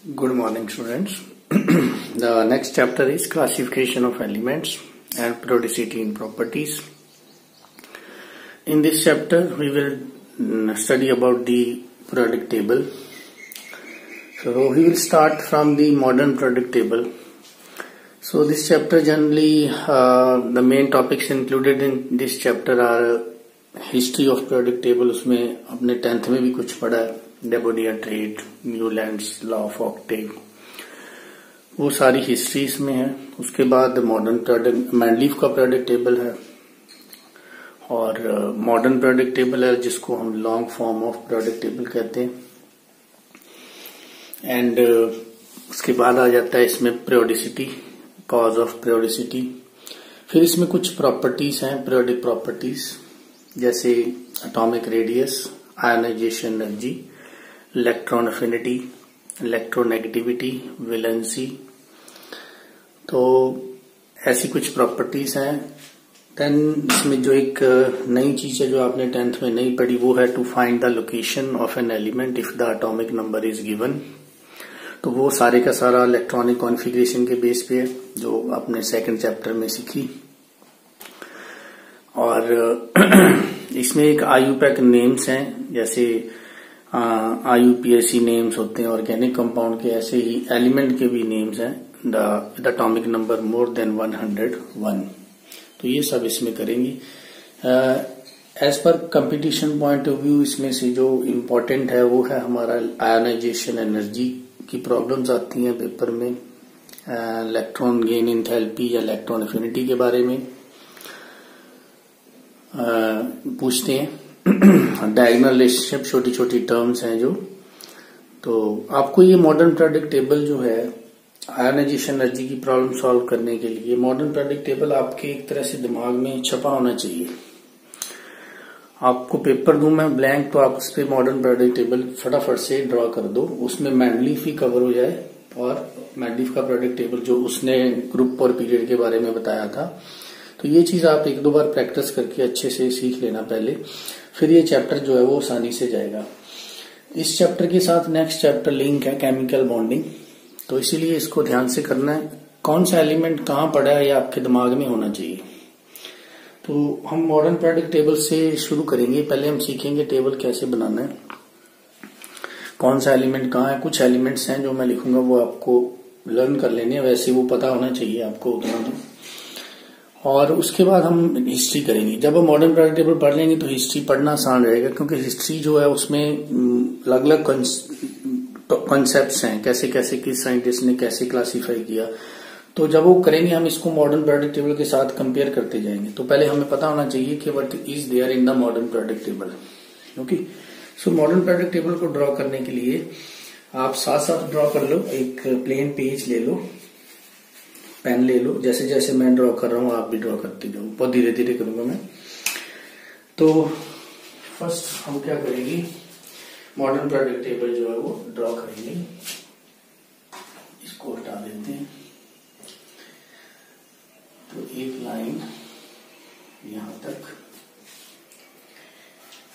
Good morning, students. The next chapter is classification of elements and periodicity in properties. In this chapter, we will study about the periodic table. So, we will start from the modern periodic table. So, this chapter generally, the main topics included in this chapter are history of periodic table. उसमें अपने 10th में भी कुछ पढ़ा है. डेबोडिया triad, Newlands law of octave, वो सारी हिस्ट्री इसमें है. उसके बाद मॉडर्न प्रोडक्ट मैंडलीफ का प्रोडक्ट टेबल है और मॉडर्न प्रोडक्ट टेबल है जिसको हम long form of periodic table कहते हैं. एंड उसके बाद आ जाता है इसमें पीरियोडिसिटी, कॉज ऑफ पीरियोडिसिटी. फिर इसमें कुछ प्रॉपर्टीज हैं, पीरियोडिक प्रॉपर्टीज, जैसे atomic radius, ionisation energy, electron affinity, electronegativity, valency. तो ऐसी कुछ प्रॉपर्टीज हैं. देन इसमें जो एक नई चीज है जो आपने 10th में नहीं पढ़ी, वो है to find the location of an element if the atomic number is given. तो वो सारे का सारा इलेक्ट्रॉनिक कॉन्फ़िगरेशन के बेस पे है जो आपने सेकंड चैप्टर में सीखी. और इसमें एक आईयूपैक नेम्स हैं, जैसे IUPAC नेम्स होते हैं ऑर्गेनिक कंपाउंड के, ऐसे ही एलिमेंट के भी नेम्स हैं the atomic number more than 101. तो ये सब इसमें करेंगे. As per competition point of view इसमें से जो इम्पोर्टेंट है वो है हमारा आयनाइजेशन एनर्जी की प्रॉब्लम्स आती हैं पेपर में. इलेक्ट्रॉन गेन एंथैल्पी या इलेक्ट्रॉन एफिनिटी के बारे में पूछते हैं. डायगोनल रिलेशनशिप, छोटी छोटी टर्म्स हैं जो. तो आपको ये मॉडर्न प्रोडक्ट टेबल जो है आयनाइजेशन एनर्जी की प्रॉब्लम सॉल्व करने के लिए, मॉडर्न प्रोडक्ट टेबल आपके एक तरह से दिमाग में छपा होना चाहिए. आपको पेपर दूं मैं ब्लैंक, तो आप उस पर मॉडर्न प्रोडक्ट टेबल फटाफट से ड्रॉ कर दो. उसमें मैंडलीफ ही कवर हो जाए और मैंडलीफ का प्रोडक्ट टेबल जो उसने ग्रुप और पीरियड के बारे में बताया था. तो ये चीज आप एक दो बार प्रैक्टिस करके अच्छे से सीख लेना पहले, फिर ये चैप्टर जो है वो आसानी से जाएगा. इस चैप्टर के साथ नेक्स्ट चैप्टर लिंक है, केमिकल बॉन्डिंग. तो इसीलिए इसको ध्यान से करना है. कौन सा एलिमेंट कहाँ पड़ा है ये आपके दिमाग में होना चाहिए. तो हम मॉडर्न प्रोडक्ट टेबल से शुरू करेंगे. पहले हम सीखेंगे टेबल कैसे बनाना है, कौन सा एलिमेंट कहाँ है. कुछ एलिमेंट्स हैं जो मैं लिखूंगा वो आपको लर्न कर लेने हैं, वैसे वो पता होना चाहिए आपको उतना तो. और उसके बाद हम हिस्ट्री करेंगे. जब हम मॉडर्न प्रोडक्ट टेबल पढ़ लेंगे तो हिस्ट्री पढ़ना आसान रहेगा, क्योंकि हिस्ट्री जो है उसमें अलग अलग कॉन्सेप्ट्स हैं, कैसे कैसे किस साइंटिस्ट ने कैसे क्लासीफाई किया. तो जब वो करेंगे हम इसको मॉडर्न प्रोडक्ट टेबल के साथ कंपेयर करते जाएंगे. तो पहले हमें पता होना चाहिए कि what is there in the modern product table. Okay, so modern product table को ड्रॉ करने के लिए आप साथ साथ ड्रॉ कर लो. एक प्लेन पेज ले लो, पेन ले लो. जैसे जैसे मैं ड्रॉ कर रहा हूं आप भी ड्रॉ करते जाओ, बहुत धीरे धीरे करूंगा मैं. तो फर्स्ट हम क्या करेंगे, मॉडर्न प्रोडक्ट टेबल जो है वो ड्रॉ करेंगे. इसको हटा देते हैं. तो एक लाइन यहां तक,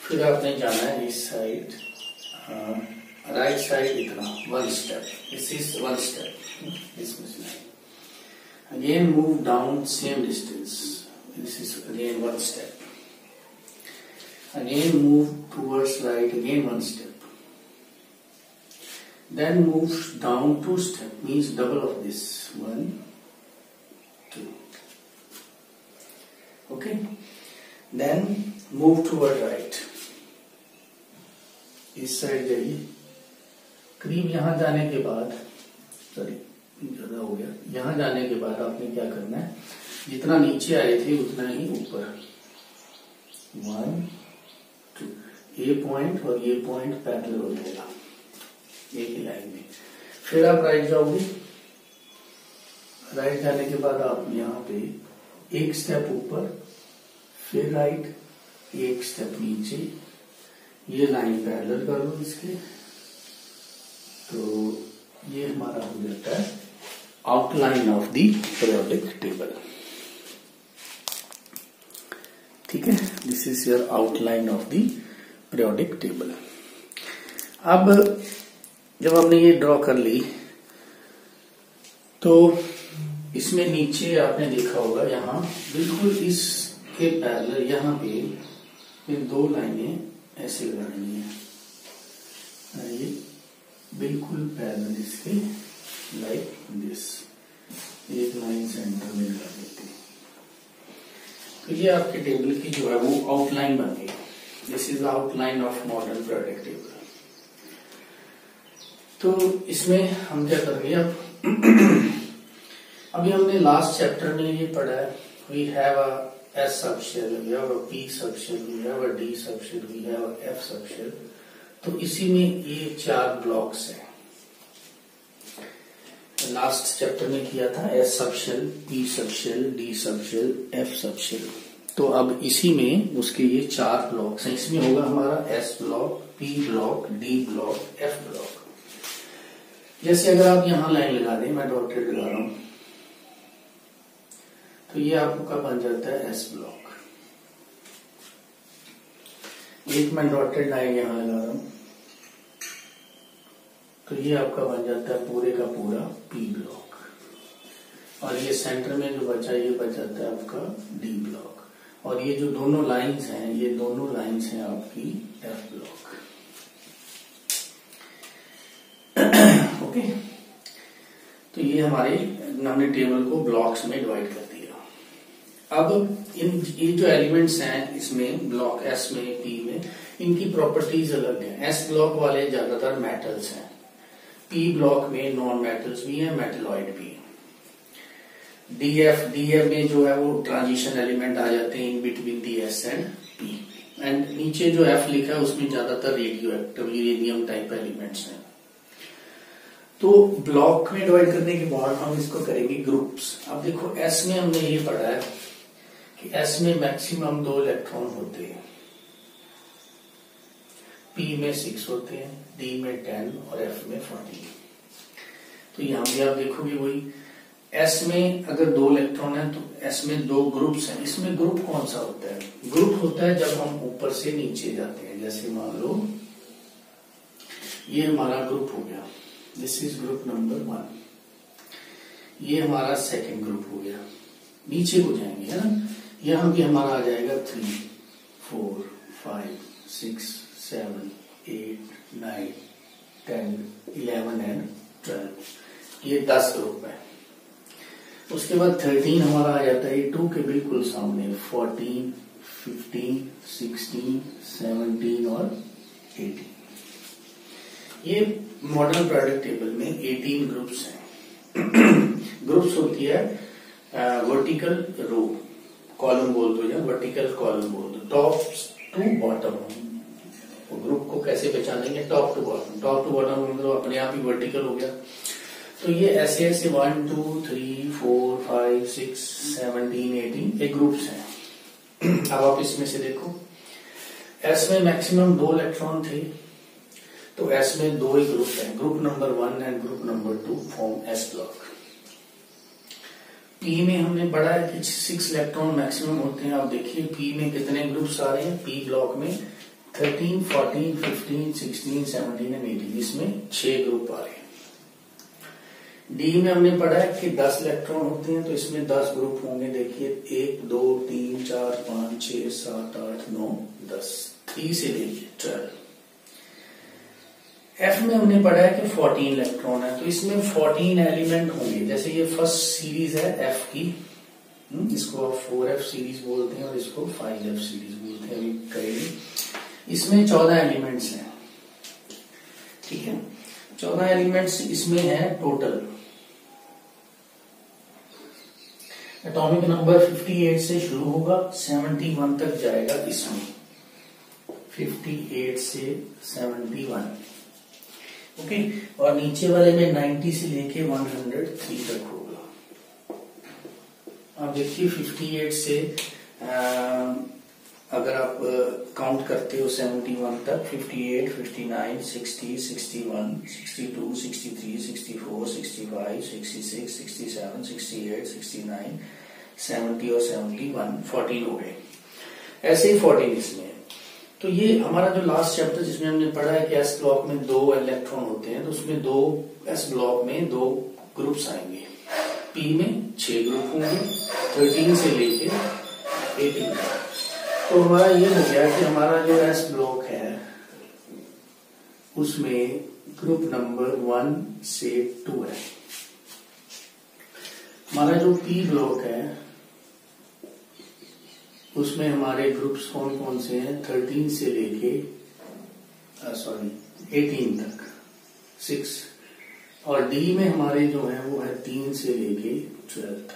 फिर आपने जाना है इस साइड, राइट साइड इतना, one step. This is one step. इसमें again move down same distance. This is again one step. Again move towards right, again one step. Then move down two step, means double of this. 1, 2. Okay. Then move toward right. इस side जाइए. करीब यहां जाने के बाद, sorry ज्यादा हो गया, यहां जाने के बाद आपने क्या करना है, जितना नीचे आए थे उतना ही ऊपर. 1, 2. ये पॉइंट और ये पॉइंट पैरेलल हो जाएगा एक ही लाइन में. फिर आप राइट जाओगे. राइट जाने के बाद आप यहाँ पे एक स्टेप ऊपर, फिर राइट, एक स्टेप नीचे. ये लाइन पैरेलल कर लो इसके. तो ये हमारा हो जाता है outline of the periodic table. ठीक है, this is your outline of the periodic table. अब जब हमने ये ड्रॉ कर ली तो इसमें नीचे आपने देखा होगा यहाँ बिल्कुल इसके पैरेलल यहाँ पे ये दो लाइनें ऐसे लगानी है, ये बिल्कुल पैरेलल इसके लाइक दिस, एक लाइन सेंटर में लगा देते। तो ये आपके टेबल की जो है वो आउटलाइन बन गई। This is outline of modern product table. तो इसमें हम क्या करेंगे अब अभी हमने लास्ट चैप्टर में ये पढ़ा है, we have a s subshell, we have a p subshell, we have a d subshell, we have a f subshell. तो इसी में ये 4 ब्लॉक्स हैं। लास्ट चैप्टर में किया था S subshell, P subshell, D subshell, F subshell. तो अब इसी में उसके ये 4 ब्लॉक्स हैं। इसमें होगा हमारा S block, P block, D block, F block. जैसे अगर आप यहां लाइन लगा दें, मैं डॉटेड लगा रहा हूं, तो ये आपका बन जाता है एस ब्लॉक। एक मैं डॉटेड लाइन यहां लगा रहा हूं, तो ये आपका बन जाता है पूरे का पूरा पी ब्लॉक। और ये सेंटर में जो बचा ये बच जाता है आपका डी ब्लॉक। और ये जो दोनों लाइंस हैं, ये दोनों लाइंस हैं आपकी एफ ब्लॉक। ओके, तो ये हमने टेबल को ब्लॉक्स में डिवाइड कर दिया। अब ये जो एलिमेंट्स हैं इसमें ब्लॉक एस में, पी में, इनकी प्रॉपर्टीज अलग हैं। एस ब्लॉक वाले ज्यादातर मेटल्स हैं, पी ब्लॉक में नॉन मेटल्स भी हैं, मेटलॉइड भी हैं। डीएफ में जो है वो ट्रांजिशन एलिमेंट आ जाते हैं in between the S and P. And नीचे जो एफ लिखा है उसमें ज्यादातर radio active uranium type elements हैं। तो ब्लॉक में डिवाइड करने के बाद हम इसको करेंगे ग्रुप्स। अब देखो एस में हमने ये पढ़ा है कि एस में मैक्सिमम 2 इलेक्ट्रॉन होते हैं, पी में 6 होते हैं, डी में 10 और एफ में 14। तो यहां भी आप देखोगे वही, एस में अगर 2 इलेक्ट्रॉन है तो एस में 2 ग्रुप्स हैं। इसमें ग्रुप कौन सा होता है? ग्रुप होता है जब हम ऊपर से नीचे जाते हैं। जैसे मान लो ये हमारा ग्रुप हो गया, दिस इज ग्रुप नंबर 1। ये हमारा सेकंड ग्रुप हो गया। नीचे को जाएंगे है ना, यहां भी हमारा आ जाएगा 3, 4, 5, 6, 7, 8, 9, 10, 11 एंड 12। ये 10 ग्रुप है। उसके बाद 13 हमारा आ जाता है 2 के बिल्कुल सामने, 14, 15, 16, 17 और 18। ये मॉडर्न प्रोडक्ट टेबल में 18 ग्रुप्स हैं। ग्रुप्स होती है वर्टिकल रो, कॉलम बोल दो या वर्टिकल कॉलम बोल दो, टॉप टू बॉटम। ग्रुप को कैसे पहचानेंगे? Top to bottom. Top to bottom मतलब अपने आप ही वर्टिकल हो गया। तो ये ऐसे 1, 2, 3, 4, 5, 6, 17, 18 ये ग्रुप्स हैं। अब आप इसमें से देखो, एस में मैक्सिमम 2 इलेक्ट्रॉन थे, तो एस में 2 ही ग्रुप हैं, group number 1 and group number 2 form S block. P में हमने पढ़ा है कि 6 इलेक्ट्रॉन मैक्सिमम होते हैं। आप देखिए पी में कितने ग्रुप्स आ रहे हैं? पी ब्लॉक में 13, 14, 15, 16, 17 एंड 18, इसमें 6 ग्रुप आ रहे हैं। डी में हमने पढ़ा है कि 10 इलेक्ट्रॉन होते हैं, तो इसमें 10 ग्रुप होंगे। देखिए 1, 2, 3, 4, 5, 6, 7, 8, 9, 10, 3 से लेके 12। एफ में हमने पढ़ा है कि 14 इलेक्ट्रॉन है, तो इसमें 14 एलिमेंट होंगे। जैसे ये फर्स्ट सीरीज है एफ की, इसको 4F सीरीज बोलते हैं और इसको 5F सीरीज बोलते हैं। अभी करेंगे। इसमें 14 एलिमेंट्स हैं, ठीक है। 14 एलिमेंट्स इसमें है टोटल। एटॉमिक नंबर 58 से शुरू होगा, 71 तक जाएगा इसमें, 58 से 71, ओके। और नीचे वाले में 90 से लेके 103 तक होगा। अब देखिए 58 से अगर आप काउंट करते हो 71 तक, 58, 59, 60, 61, 62, 63, 64, 65, 66, 67, 68, 69, 70 और 71, 14 हो गए। ऐसे ही 14 इसमें है। तो ये हमारा जो लास्ट चैप्टर जिसमें हमने पढ़ा है कि एस ब्लॉक में 2 इलेक्ट्रॉन होते हैं, तो उसमें एस ब्लॉक में 2 ग्रुप्स आएंगे। पी में 6 ग्रुप होंगे 13 से लेके 18 तक। तो हमारा ये हो गया कि हमारा जो एस ब्लॉक है उसमें ग्रुप नंबर 1 से 2 है। हमारा जो पी ब्लॉक है उसमें हमारे ग्रुप्स कौन कौन से हैं, 13 से लेके 18 तक 6, और डी में हमारे जो है वो है 3 से लेके 12 तक।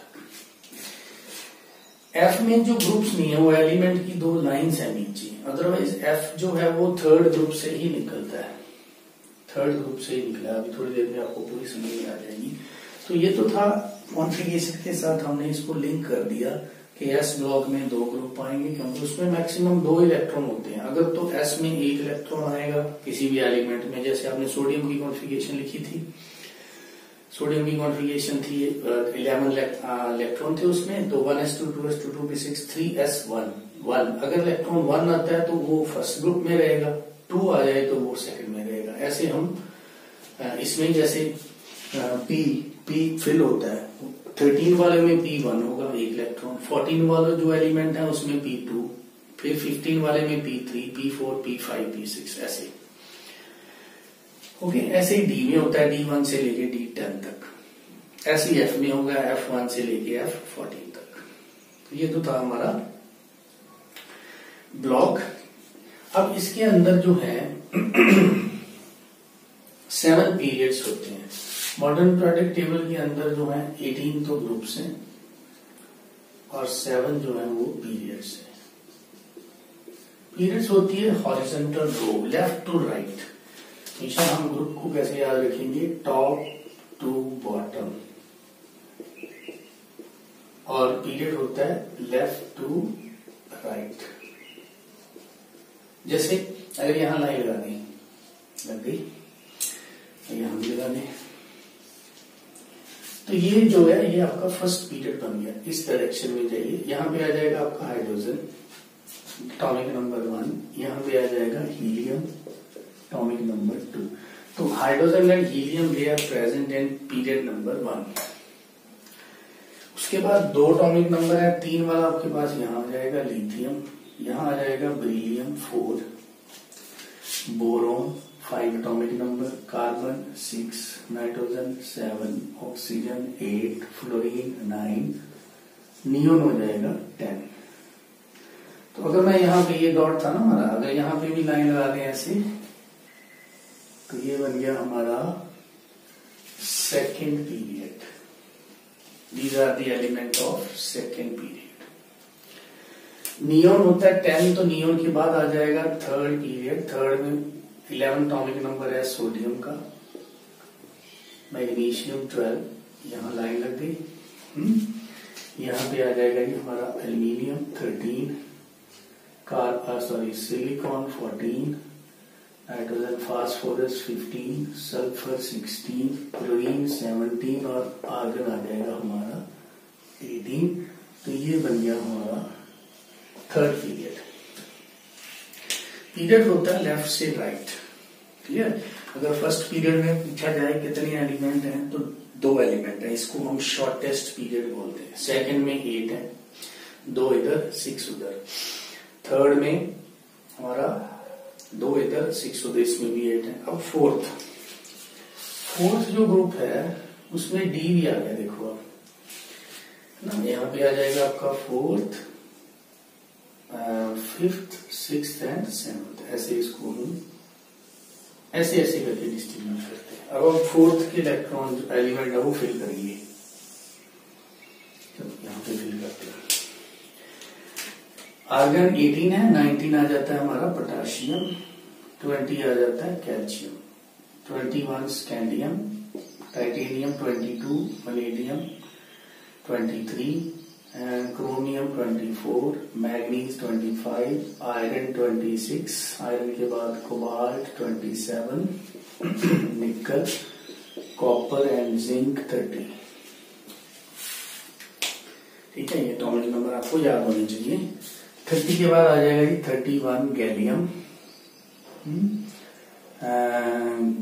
एफ में जो ग्रुप्स नहीं है वो एलिमेंट की 2 लाइंस है नीचे, अदरवाइज एफ जो है वो थर्ड ग्रुप से ही निकलता है, थर्ड ग्रुप से ही निकला। अभी थोड़ी देर में आपको पूरी समझ में आ जाएगी। तो ये तो था कॉन्फ़िगरेशन के साथ हमने इसको लिंक कर दिया कि एस ब्लॉक में 2 ग्रुप आएंगे, क्योंकि उसमें मैक्सिमम 2 इलेक्ट्रॉन होते हैं। अगर तो एस में 1 इलेक्ट्रॉन आएगा किसी भी एलिमेंट में, जैसे आपने सोडियम की कॉन्फ़िगरेशन लिखी थी, सोडियम की कॉन्फ़िगरेशन थी 11 इलेक्ट्रॉन थे उसमें, तो 1s2 2s2 2p6 3s1 अगर इलेक्ट्रॉन 1 आता है तो वो फर्स्ट ग्रुप में रहेगा, 2 आ जाए तो वो सेकंड में रहेगा। ऐसे हम इसमें जैसे पी फिल होता है, 13 वाले में P1 होगा 1 इलेक्ट्रॉन, 14 वाला जो एलिमेंट है उसमें P2, फिर 15 वाले में P3 P4 P5 P6 ऐसे। ओके, ऐसे ही डी में होता है D1 से लेके D10 तक, ऐसे ही एफ में होगा F1 से लेके F14 तक। तो ये तो था हमारा ब्लॉक। अब इसके अंदर जो है 7 पीरियड्स होते हैं। मॉडर्न पीरियोडिक टेबल के अंदर जो है 18 तो ग्रुप्स हैं और 7 जो है वो पीरियड्स हैं। पीरियड्स होती है horizontal row, left to right. हमेशा हम ग्रुप को कैसे याद रखेंगे, टॉप टू बॉटम, और पीरियड होता है लेफ्ट टू राइट। जैसे अगर यहां लाइन लगा दी, लग गई, यहां भी लगा दें, तो ये जो है ये आपका फर्स्ट पीरियड बन गया। इस डायरेक्शन में जाइए, यहां पे आ जाएगा आपका हाइड्रोजन एटॉमिक नंबर 1, यहां पे आ जाएगा हीलियम एटॉमिक नंबर 2। तो hydrogen and helium they are present in period number 1। उसके बाद 2 एटॉमिक नंबर है, 3 वाला आपके पास यहां आ जाएगा लिथियम, यहां आ जाएगा beryllium 4, boron 5 atomic number, carbon 6, nitrogen 7, oxygen 8, fluorine 9, neon हो जाएगा 10। तो अगर मैं यहाँ पे ये डॉट था ना हमारा, अगर यहाँ पे भी लाइन लगा दें ऐसे, तो ये बन गया हमारा second period. These are the element of second period. Neon होता है 10, तो नियोन के बाद आ जाएगा थर्ड पीरियड। थर्ड में 11 एटॉमिक नंबर है सोडियम का, मैग्नीशियम 12, यहां लाइन लग गई। यहां पे आ जाएगा ये हमारा aluminium 13, silicon 14, nitrogen phosphorus 15, sulphur 16, chlorine 17 और आर्गन आ जाएगा हमारा 18। तो ये बन गया हमारा थर्ड पीरियड। पीरियड होता है लेफ्ट से राइट, क्लियर। अगर फर्स्ट पीरियड में पूछा जाए कितने एलिमेंट हैं, तो 2 एलिमेंट है, इसको हम शॉर्टेस्ट पीरियड बोलते हैं। सेकंड में 8 है, 2 इधर 6 उधर। थर्ड में हमारा 2 इधर 6 उधर, इसमें भी 8 है। अब फोर्थ जो ग्रुप है उसमें डी भी आ गया, देखो अब ना, यहाँ पे आ जाएगा आपका fourth, 5th 6th and 7th, ऐसे इसको हम ऐसे करके डिस्ट्रीब्यूट करते हैं। अब हम फोर्थ के इलेक्ट्रॉन जो एलिमेंट है वो फिल करेंगे, तो यहाँ पे फिल करते हैं। आर्गन 18 है, 19 आ जाता है हमारा पोटाशियम, 20 आ जाता है calcium, 21 scandium, titanium 22, vanadium 23, chromium 24, manganese 25, iron 26, iron के बाद कोबाल्ट 27, निकल, कॉपर एंड जिंक 30। ठीक है, ये एटॉमिक नंबर आपको याद होने चाहिए। 30 के बाद आ जाएगा जी 31 गैलियम,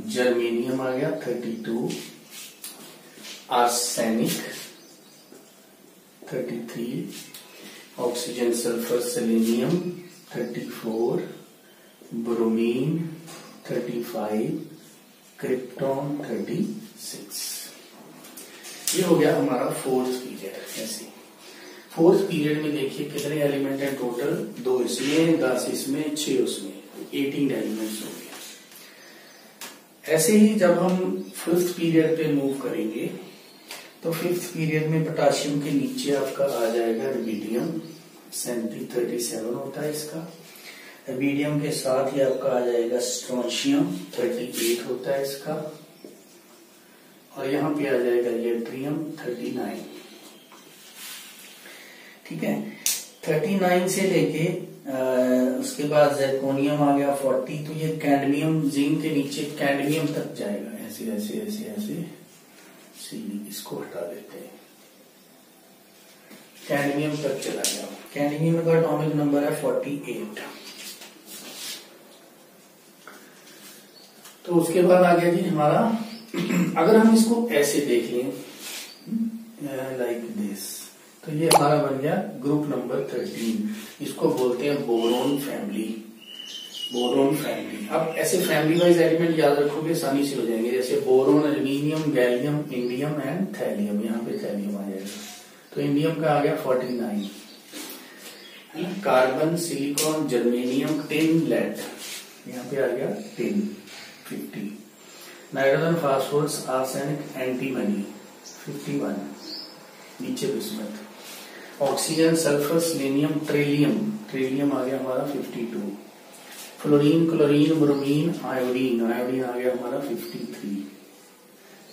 जर्मेनियम आ गया 32, arsenic 33, oxygen sulphur selenium 34, bromine 35, krypton 36। ये हो गया हमारा फोर्थ पीरियड। ऐसे फोर्थ पीरियड में देखिए कितने एलिमेंट हैं टोटल, 2 इसमें, 10 इसमें, 6 उसमें, 18 एलिमेंट्स हो गए। ऐसे ही जब हम फिफ्थ पीरियड पे मूव करेंगे तो फिफ्थ पीरियड में पोटाशियम के नीचे आपका आ जाएगा रुबिडियम, 37 होता है इसका। रुबिडियम के साथ ही आपका आ जाएगा स्ट्रोंशियम, 38 होता है इसका। और यहाँ पे आ जाएगा लेट्रियम 39। ठीक है, 39 से लेके उसके बाद ज़िरकोनियम आ गया 40। तो ये कैडमियम, जिंक के नीचे कैडमियम तक जाएगा, ऐसे ऐसे ऐसे ऐसे। इसको हटा देते हैं, कैडमियम तक चला गया। कैडमियम का एटॉमिक नंबर है 48। तो उसके बाद आ गया जी हमारा, अगर हम इसको ऐसे देख लें लाइक दिस, तो ये हमारा बन गया ग्रुप नंबर 13। इसको बोलते हैं बोरोन फैमिली, बोरोन फैमिली। अब ऐसे फैमिली वाइज एलिमेंट याद रखोगे आसानी से हो जाएंगे, जैसे boron, aluminium, gallium, indium and thallium. यहाँ पे थैलियम आ जाएगा, तो इंडियम का आ गया 49 है ना। Carbon, silicon, germanium, tin, lead, यहाँ पे आ गया tin 50। Nitrogen, phosphorus, arsenic, antimony 51, नीचे bismuth. Oxygen, sulphur, selenium, tellurium, tellurium आ गया हमारा 52। Fluorine, chlorine, bromine, iodine, iodine आ गया हमारा 53।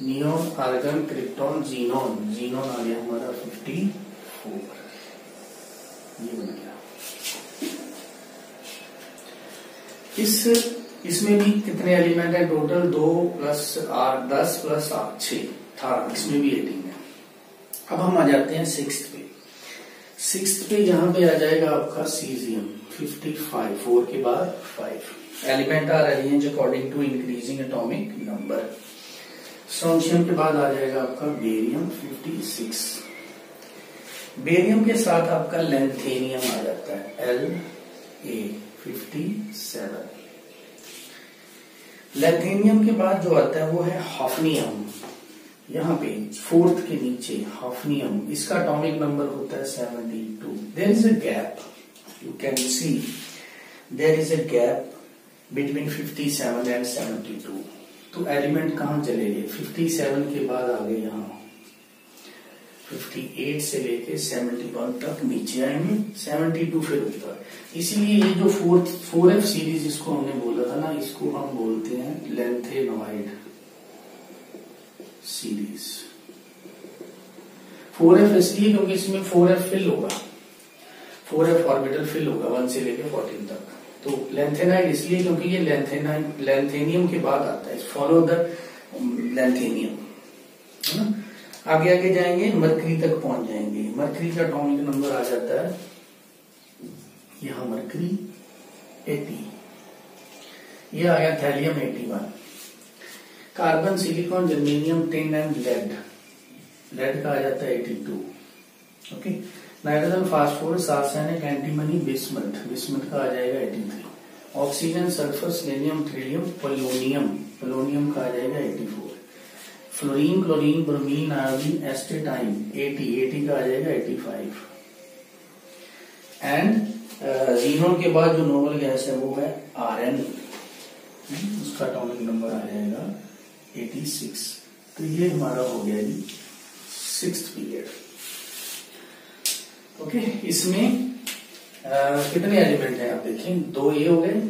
Neon, argon, krypton, xenon, xenon आ गया हमारा 54। ये बन गया। इसमें भी कितने एलिमेंट है टोटल, 2 + 8 10 + 8 6 18। इसमें भी 18 है। अब हम आ जाते हैं सिक्स्थ पे। सिक्स्थ पे यहाँ पे आ जाएगा आपका सीजियम 55, 4 के बाद 5 एलिमेंट आ रहे हैं according to increasing atomic number. Strontium के बाद आ जाएगा आपका बेरियम 56। बेरियम के साथ आपका लैंथेनियम आ जाता है La 57। लैंथेनियम के बाद जो आता है वो है हॉफनियम, यहाँ पे फोर्थ के नीचे हॉफनियम। इसका एटॉमिक नंबर होता है 72। There is a gap, you can see there is a gap between 57 and 72। तो एलिमेंट कहाँ चले गए, 57 के बाद आ गए यहाँ 58 से लेके 71 तक नीचे आएंगे, 72 फिर ऊपर। इसीलिए ये जो 4F सीरीज जिसको हमने बोला था ना, इसको हम बोलते हैं लैंथेनॉइड सीरीज। 4F इसलिए क्योंकि इसमें 4F फिल होगा, 4F ऑर्बिटल फिल होगा 1 से लेके 14 तक। तो लैंथेनाइड इसलिए क्योंकि ये लैंथेनियम के बाद आता है, फॉलो द लैंथेनियम, है ना। आगे आगे जाएंगे, मरकरी तक पहुंच जाएंगे। मरकरी का एटॉमिक नंबर आ जाता है यहां मरकरी 80। ये आ गया thallium 81। Carbon, silicon, germanium, tin and lead, lead का आ जाता है 82। Okay, nitrogen, phosphorus, arsenic, antimony, bismuth, bismuth का आ जाएगा 83। Oxygen, sulphur, selenium, trillium, polonium, polonium का आ जाएगा 84। Fluorine, chlorine, bromine, iodine, astatine 80 का आ जाएगा 85। एंड जीनोन के बाद जो नोबल गैस है वो है Rn, उसका एटॉमिक नंबर आ जाएगा 86। तो ये हमारा हो गया जी सिक्स्थ पीरियड। ओके, इसमें कितने एलिमेंट हैं आप देखें, 2 ये हो गए,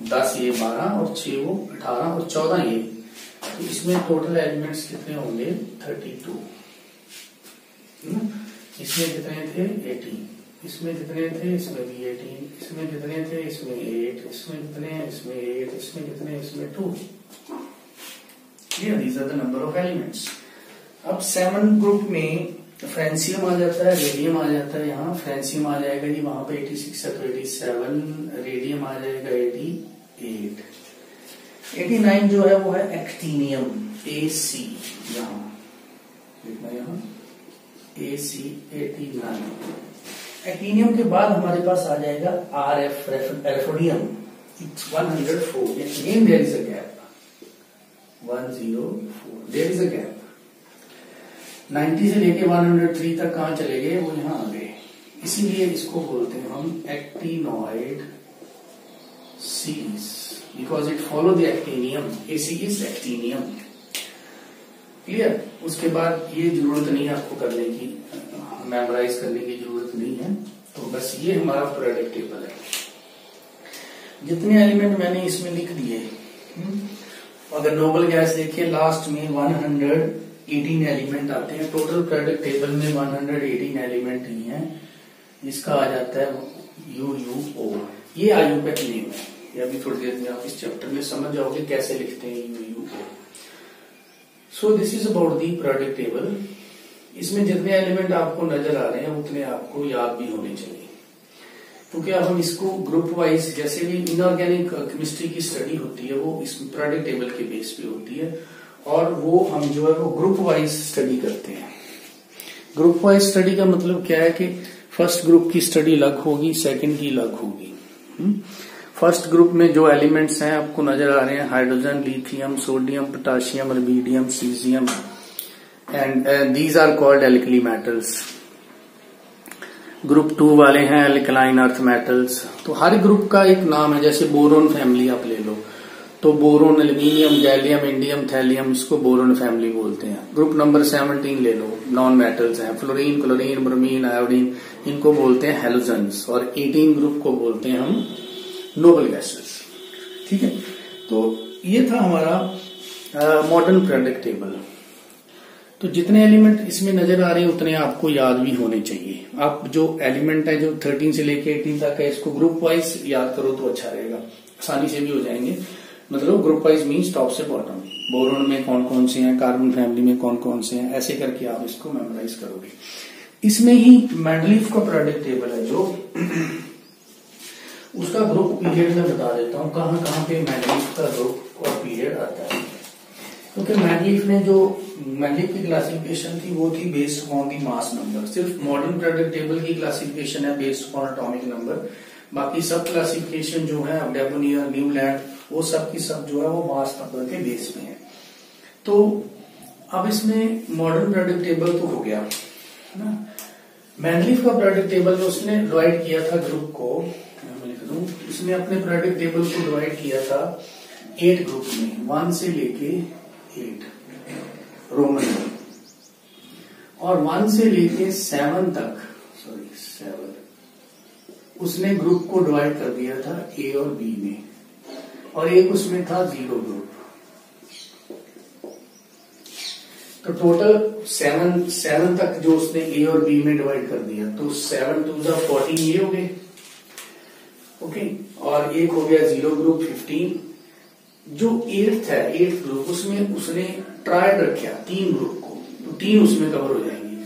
10 ये 12 और 6 वो 18 और 14 ये। तो इसमें टोटल एलिमेंट्स कितने होंगे 32। इसमें कितने थे 18, इसमें कितने थे, इसमें भी 18, इसमें कितने थे, इसमें 8, इसमें कितने, इसमें 8, इसमें कितने, इसमें 2। Here these are the number of elements। अब 7 ग्रुप में फ्रेंसियम आ जाता है, रेडियम आ जाता है। यहाँ फ्रेंसियम आ जाएगा जी वहां पे 86 है तो 87, रेडियम आ जाएगा 88, 89 जो है वो है एक्टीनियम, AC। यहाँ देखना, यहाँ AC 89। एक्टीनियम के बाद हमारे पास आ जाएगा RF, rutherfordium, 104। Again there is a gap, 104, there is a gap. 90 से लेके 103 तक कहां चले गए, वो यहां आ गए, इसीलिए इसको बोलते हैं हम actinoid series, because it follow the actinium. AC is actinium. Clear. उसके बाद ये जरूरत नहीं है आपको करने की, मेमोराइज करने की जरूरत नहीं है, तो बस ये हमारा पीरियोडिक टेबल है। जितने एलिमेंट मैंने इसमें लिख दिए, अगर नोबल गैस देखिए लास्ट में 118 एलिमेंट आते हैं, टोटल पीरियोडिक टेबल में 118 एलिमेंट ही हैं। इसका आ जाता है UUO, ये आयुपैक नेम है। ये अभी थोड़ी देर में आप इस चैप्टर में समझ जाओगे कैसे लिखते हैं UUO। So this is about the periodic table. इसमें जितने एलिमेंट आपको नजर आ रहे हैं उतने आपको याद भी होने चाहिए, क्योंकि अब हम इसको ग्रुप वाइज, जैसे भी इनऑर्गेनिक केमिस्ट्री की स्टडी होती है वो इस पीरियोडिक टेबल के बेस पे होती है, और वो हम जो है वो ग्रुप वाइज स्टडी करते हैं। ग्रुप वाइज स्टडी का मतलब क्या है कि फर्स्ट ग्रुप की स्टडी अलग होगी, सेकंड की अलग होगी। फर्स्ट ग्रुप में जो एलिमेंट्स हैं आपको नजर आ रहे हैं, hydrogen, lithium, sodium, potassium, rubidium, caesium, and these are called alkali metals. Group 2 वाले हैं एल्कलाइन अर्थ मेटल्स। तो हर ग्रुप का एक नाम है, जैसे बोरोन फैमिली आप ले लो, तो boron, aluminium, gallium, indium, thallium, इसको बोरोन फैमिली बोलते हैं। ग्रुप नंबर 17 ले लो, नॉन मेटल्स हैं, फ्लोरीन, क्लोरीन, ब्रोमीन, आयोडीन, इनको बोलते हैं हेलोजन्स। और 18 ग्रुप को बोलते हैं हम नोबल गैसेस। ठीक है, तो ये था हमारा मॉडर्न पीरियोडिक टेबल। तो जितने एलिमेंट इसमें नजर आ रहे हैं उतने आपको याद भी होने चाहिए। आप जो एलिमेंट है जो 13 से लेके 18 तक है, इसको ग्रुप वाइज याद करो तो अच्छा रहेगा, आसानी से भी हो जाएंगे। मतलब ग्रुप वाइज मीन्स टॉप से बॉटम, बोरोन में कौन कौन से हैं, कार्बन फैमिली में कौन कौन से हैं, ऐसे करके आप इसको मेमोराइज करोगे। इसमें ही मेंडलीफ का पीरियोडिक टेबल है, जो उसका ग्रुप पीरियड में बता देता हूँ कहाँ कहाँ पे मेंडलीफ का ग्रुप और पीरियड आता है। क्योंकि मेंडलीफ ने जो मेंडलीफ की क्लासिफिकेशन थी वो थी based on the mass number. सिर्फ मॉडर्न पीरियोडिक टेबल की क्लासिफिकेशन है बेस्ड ऑन एटॉमिक नंबर, बाकी सब क्लासिफिकेशन जो है डेबोनियर, न्यूलैंड, वो सब की सब जो है वो मास नंबर के बेस पे है। तो अब इसमें मॉडर्न पीरियोडिक टेबल तो हो गया ना। मेंडलीफ का पीरियोडिक टेबल जो उसने डिवाइड किया था ग्रुप को, मैं लिख दूं, उसने अपने पीरियोडिक टेबल को डिवाइड किया था 8 ग्रुप में, 1 से लेके 8 रोमन में, और 1 से लेके 7 तक, 7 उसने ग्रुप को डिवाइड कर दिया था A और B में, और एक उसमें था 0 ग्रुप। तो टोटल 7 तक जो उसने A और B में डिवाइड कर दिया, तो 7 2 14 ये हो गए, ओके। और एक हो गया 0 ग्रुप 15। जो 8th है, 8th ग्रुप, उसमें उसने ट्राइड रखा 3 ग्रुप को, तो 3 उसमें कवर हो जाएंगे।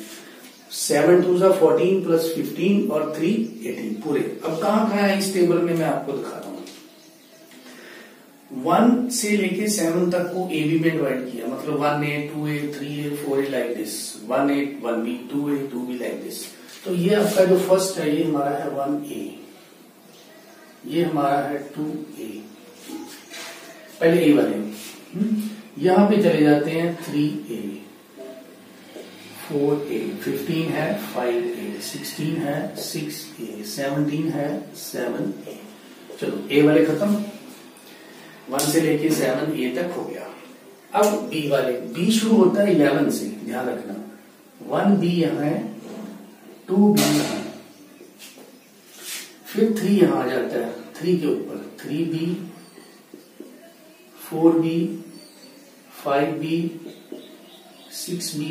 7 2 14 प्लस 15 और 3 18 पूरे। अब कहाँ कहाँ है इस टेबल में मैं आपको दिखा रहा हूं। 1 से लेके 7 तक को A B में डिवाइड किया, मतलब 1A 2A 3A 4A like this, 1A 1B 2A 2B like this. तो ये आपका जो फर्स्ट है ये हमारा है 1A, ये हमारा है 2A, पहले A वाले। यहां पे चले जाते हैं 3A 4A, 15 है 5A, 16 है 6A, 17 है 7A। चलो A वाले खत्म, 1 से लेके 7A तक हो गया। अब B वाले, B शुरू होता है 11 से, ध्यान रखना। 1B यहां है, 2B यहां, फिर 3 यहां आ जाता है, 3 के ऊपर 3B 4B 5B 6B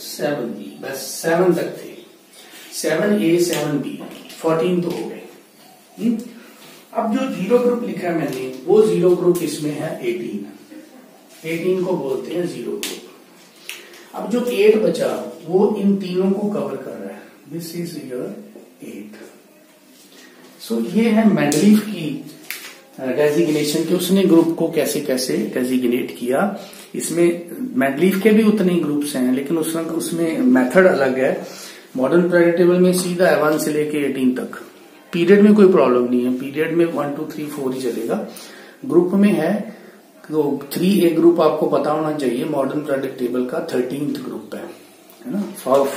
7B, बस 7 तक थे। 7A 7B 14 तो हो गए। अब जो 0 ग्रुप लिखा है मैंने, वो 0 ग्रुप इसमें है 18 को बोलते हैं 0 ग्रुप। अब जो 8 बचा वो इन तीनों को कवर कर रहा है। This is your 8। सो ये है मेंडलीफ की डेजिग्नेशन कि उसने ग्रुप को कैसे कैसे डेजिग्नेट किया। इसमें मेंडलीफ के भी उतने ही ग्रुप्स हैं, लेकिन उसमें मेथड अलग है। मॉडर्न पीरियड टेबल में सीधा है 1 से लेके 18 तक। पीरियड में कोई प्रॉब्लम नहीं है, पीरियड में 1 2 3 4 ही चलेगा। ग्रुप में है तो 3A ग्रुप आपको पता होना चाहिए, मॉडर्न पीरियड टेबल का 13th ग्रुप है ना।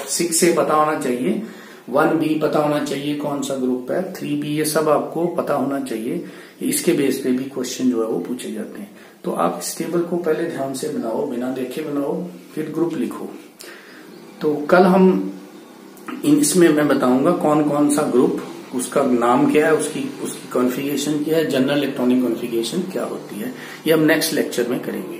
6A पता होना चाहिए, 1B पता होना चाहिए कौन सा ग्रुप है, 3B ये सब आपको पता होना चाहिए। इसके बेस पे भी क्वेश्चन जो है वो पूछे जाते हैं। तो आप इस टेबल को पहले ध्यान से बनाओ, बिना देखे बनाओ, फिर ग्रुप लिखो। तो कल हम इसमें मैं बताऊंगा कौन कौन सा ग्रुप, उसका नाम क्या है, उसकी कॉन्फ़िगरेशन क्या है, जनरल इलेक्ट्रॉनिक कॉन्फ़िगरेशन क्या होती है, ये हम नेक्स्ट लेक्चर में करेंगे।